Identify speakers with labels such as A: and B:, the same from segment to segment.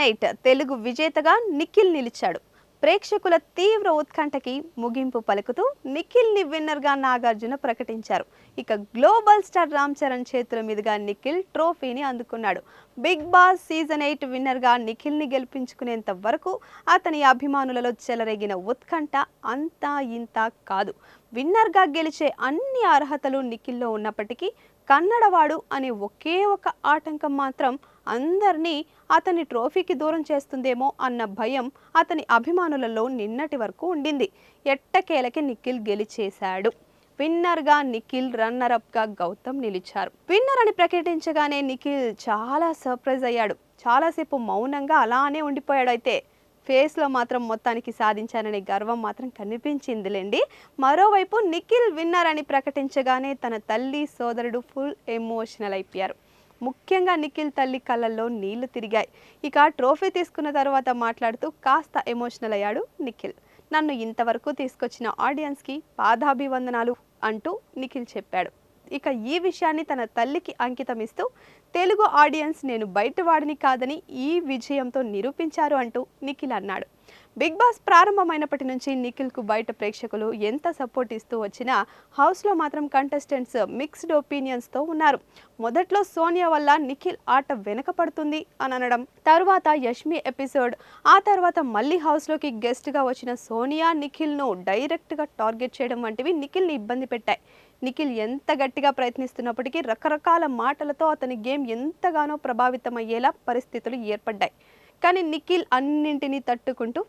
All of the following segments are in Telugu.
A: సీజన్ 8 తెలుగు విజేతగా నిఖిల్ నిలిచాడు. ప్రేక్షకుల తీవ్ర ఉత్కంఠకి ముగింపు పలుకుతూ నిఖిల్ని విన్నర్గా నాగార్జున ప్రకటించారు. ఇక గ్లోబల్ స్టార్ రామ్ చరణ్ చేతుల మీదుగా నిఖిల్ ట్రోఫీని అందుకున్నాడు. బిగ్ బాస్ సీజన్ 8 విన్నర్గా నిఖిల్ని గెలిపించుకునేంత వరకు అతని అభిమానులలో చెలరేగిన ఉత్కంఠ అంతా ఇంత కాదు. విన్నర్గా గెలిచే అన్ని అర్హతలు నిఖిల్లో ఉన్నప్పటికీ కన్నడవాడు అనే ఒకే ఒక ఆటంకం మాత్రం అందరినీ అతని ట్రోఫీకి దూరం చేస్తుందేమో అన్న భయం అతని అభిమానులలో నిన్నటి వరకు ఉండింది. ఎట్టకేలకి నిఖిల్ గెలిచేశాడు. విన్నర్గా నిఖిల్, రన్నరప్గా గౌతమ్ నిలిచారు. విన్నర్ అని ప్రకటించగానే నిఖిల్ చాలా సర్ప్రైజ్ అయ్యాడు. చాలాసేపు మౌనంగా అలానే ఉండిపోయాడు. అయితే ఫేస్లో మాత్రం మొత్తానికి సాధించాననే గర్వం మాత్రం కనిపించిందిలేండి. మరోవైపు నిఖిల్ విన్నర్ అని ప్రకటించగానే తన తల్లి, సోదరుడు ఫుల్ ఎమోషనల్ అయిపోయారు. ముఖ్యంగా నిఖిల్ తల్లి కళ్ళల్లో నీళ్లు తిరిగాయి. ఇక ట్రోఫీ తీసుకున్న తర్వాత మాట్లాడుతూ కాస్త ఎమోషనల్ అయ్యాడు నిఖిల్. నన్ను ఇంతవరకు తీసుకొచ్చిన ఆడియన్స్కి పాదాభివందనాలు అంటూ నిఖిల్ చెప్పాడు. ఇక ఈ విషయాన్ని తన తల్లికి అంకితం ఇస్తూ తెలుగు ఆడియన్స్ నేను బయటవాడిని కాదని ఈ విజయంతో నిరూపించారు అంటూ నిఖిల్ అన్నాడు. బిగ్ బాస్ ప్రారంభమైనప్పటి నుంచి నిఖిల్కు బయట ప్రేక్షకులు ఎంత సపోర్ట్ ఇస్తూ వచ్చినా హౌస్లో మాత్రం కంటెస్టెంట్స్ మిక్స్డ్ ఒపీనియన్స్తో ఉన్నారు. మొదట్లో సోనియా వల్ల నిఖిల్ ఆట వెనకపడుతుంది అని అనడం, తర్వాత యష్మి ఎపిసోడ్, ఆ తర్వాత మళ్ళీ హౌస్లోకి గెస్ట్గా వచ్చిన సోనియా నిఖిల్ను డైరెక్ట్గా టార్గెట్ చేయడం వంటివి నిఖిల్ని ఇబ్బంది పెట్టాయి. నిఖిల్ ఎంత గట్టిగా ప్రయత్నిస్తున్నప్పటికీ రకరకాల మాటలతో అతని గేమ్ ఎంతగానో ప్రభావితమయ్యేలా పరిస్థితులు ఏర్పడ్డాయి. కానీ నిఖిల్ అన్నింటినీ తట్టుకుంటూ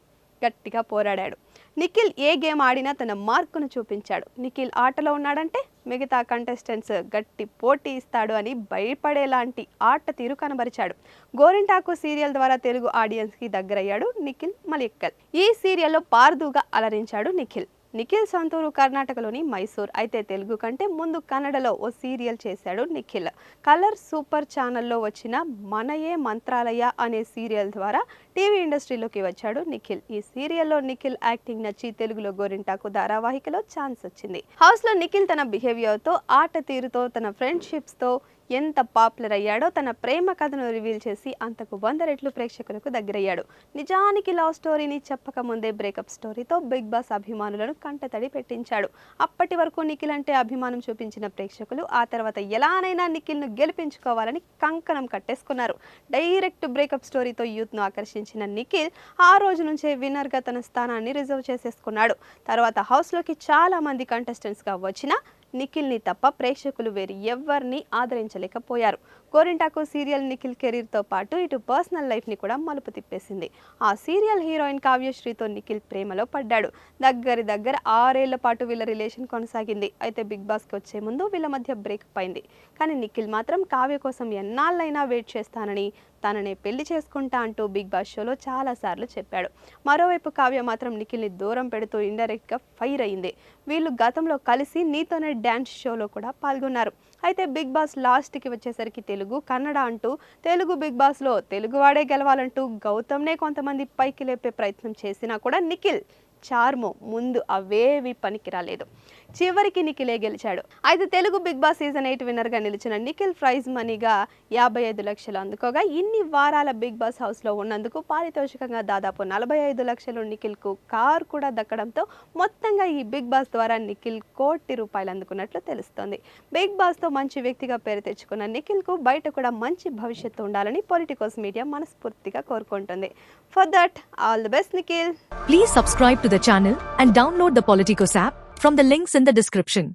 A: గట్టిగా పోరాడాడు. నిఖిల్ ఏ గేమ్ ఆడినా తన మార్కును చూపించాడు. నిఖిల్ ఆటలో ఉన్నాడంటే మిగతా కంటెస్టెంట్స్ గట్టి పోటీ ఇస్తాడు అని భయపడేలాంటి ఆట తీరు కనబరిచాడు. గోరింటాకు సీరియల్ ద్వారా తెలుగు ఆడియన్స్కి దగ్గరయ్యాడు నిఖిల్ మలిక్కల్. ఈ సీరియల్లో పార్దుగా అలరించాడు నిఖిల్. నిఖిల్ సొంతూరు కర్ణాటకలోని మైసూర్. అయితే తెలుగు కంటే ముందు కన్నడలో ఓ సీరియల్ చేశాడు నిఖిల్. కలర్ సూపర్ ఛానల్లో వచ్చిన మనయే మంత్రాలయ అనే సీరియల్ ద్వారా టీవీ ఇండస్ట్రీలోకి వచ్చాడు నిఖిల్. ఈ సీరియల్లో నిఖిల్ యాక్టింగ్ నచ్చి తెలుగులో గోరింటాకు ధారావాహికలో ఛాన్స్ వచ్చింది. హౌస్లో నిఖిల్ తన బిహేవియర్తో, ఆట తీరుతో, తన ఫ్రెండ్షిప్స్తో ఎంత పాపులర్ అయ్యాడో తన ప్రేమ కథను రివీల్ చేసి అంతకు 100 రెట్లు ప్రేక్షకులకు దగ్గరయ్యాడు. నిజానికి లవ్ స్టోరీని చెప్పక ముందే బ్రేకప్ స్టోరీతో బిగ్ బాస్ అభిమానులను కంటతడి పెట్టించాడు. అప్పటి వరకు నిఖిల్ అంటే అభిమానం చూపించిన ప్రేక్షకులు ఆ తర్వాత ఎలానైనా నిఖిల్ను గెలిపించుకోవాలని కంకణం కట్టేసుకున్నారు. డైరెక్ట్ బ్రేకప్ స్టోరీతో యూత్ను ఆకర్షించిన నిఖిల్ ఆ రోజు నుంచే విన్నర్గా తన స్థానాన్ని రిజర్వ్ చేసేసుకున్నాడు. తర్వాత హౌస్లోకి చాలా మంది కంటెస్టెంట్స్గా వచ్చిన నిఖిల్ని తప్ప ప్రేక్షకులు వేరు ఎవ్వరిని ఆదరించలేకపోయారు. గోరింటాకు సీరియల్ నిఖిల్ కెరీర్తో పాటు ఇటు పర్సనల్ లైఫ్ని కూడా మలుపు తిప్పేసింది. ఆ సీరియల్ హీరోయిన్ కావ్యశ్రీతో నిఖిల్ ప్రేమలో పడ్డాడు. దగ్గర 6 ఏళ్ల పాటు వీళ్ళ రిలేషన్ కొనసాగింది. అయితే బిగ్ బాస్కి వచ్చే ముందు వీళ్ళ మధ్య బ్రేకప్ అయింది. కానీ నిఖిల్ మాత్రం కావ్య కోసం ఎన్నాళ్ళైనా వెయిట్ చేస్తానని, తననే పెళ్లి చేసుకుంటా అంటూ బిగ్ బాస్ షోలో చాలాసార్లు చెప్పాడు. మరోవైపు కావ్య మాత్రం నిఖిల్ని దూరం పెడుతూ ఇండైరెక్ట్గా ఫైర్ అయింది. వీళ్ళు గతంలో కలిసి నీతోనే డ్యాన్స్ షోలో కూడా పాల్గొన్నారు. అయితే బిగ్ బాస్ లాస్ట్కి వచ్చేసరికి తెలుగు, కన్నడ అంటూ తెలుగు బిగ్ బాస్లో తెలుగువాడే గెలవాలంటూ గౌతమ్నే కొంతమంది పైకి లేపే ప్రయత్నం చేసినా కూడా నిఖిల్ చార్మో ముందు అవేవి పనికి రాలేదు. చివరికి నిఖిలే గెలిచాడు. అయితే తెలుగు బిగ్ బాస్ సీజన్ 8 విన్నర్గా నిలిచిన నిఖిల్ ప్రైజ్ మనీగా 55 లక్షలు అందుకోగా ఇన్ని వారాల బిగ్ బాస్ హౌస్లో ఉన్నందుకు పారితోషికంగా దాదాపు 45 లక్షలు నిఖిల్కు కార్ కూడా దక్కడంతో మొత్తంగా ఈ బిగ్ బాస్ ద్వారా నిఖిల్ ₹1,00,00,000 అందుకున్నట్లు తెలుస్తోంది. బిగ్ బాస్తో మంచి వ్యక్తిగా పేరు తెచ్చుకున్న నిఖిల్కు బయట కూడా మంచి భవిష్యత్తు ఉండాలని పొలిటికోస్ మీడియా మనస్ఫూర్తిగా కోరుకుంటుంది. For that, all the best, Nikhil.
B: Please subscribe to the channel and download the Politicos app from the links in the description.